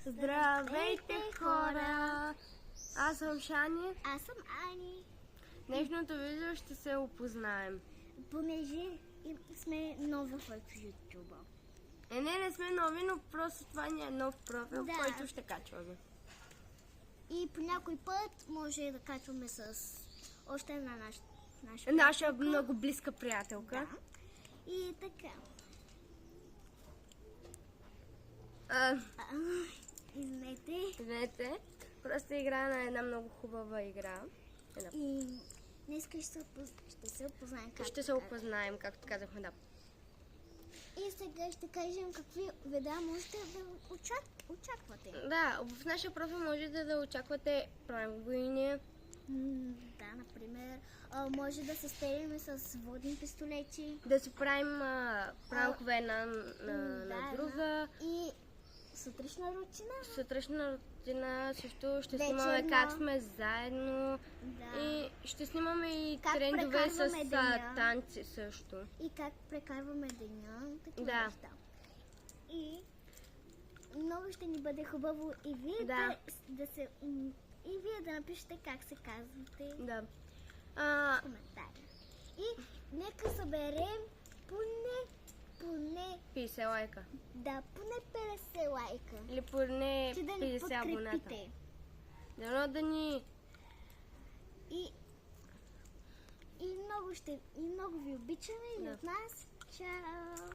Здравейте, хора! Аз съм Шани. Аз съм Ани. Днешното видео ще се опознаем. Понеже сме нови в YouTube. Не сме нови, но просто това ни е нов профил, Да. който ще качваме. И по някой път може да качваме с още една наша Наша много близка приятелка. Да. И така. Извинете. Просто игра на една много хубава игра. И днес ще се опознаем как. Ще се опознаем, както казахме, да. И сега ще кажем какви видеа можете да очаквате. Да, в нашия профил можете да очаквате пранковини. Да, например, може да се стреляме с водни пистолети. Да си правим пранкове една на друга. И сутрешна рутина. Сутрешна рутина също ще Вечерна. снимаме как сме заедно. Да. И ще снимаме и Как трендове с прекарваме деня. танци също. И как прекарваме деня. Такива Да. неща. И много ще ни бъде хубаво и вие Да. и вие да напишете как се казвате Да. в коментари. И нека съберем поне 50 лайка. поне 50 лайка. Или поне Че да ни 50 абоната. подкрепите. Дано да ни... И много ви обичаме и Да. от нас. Чао!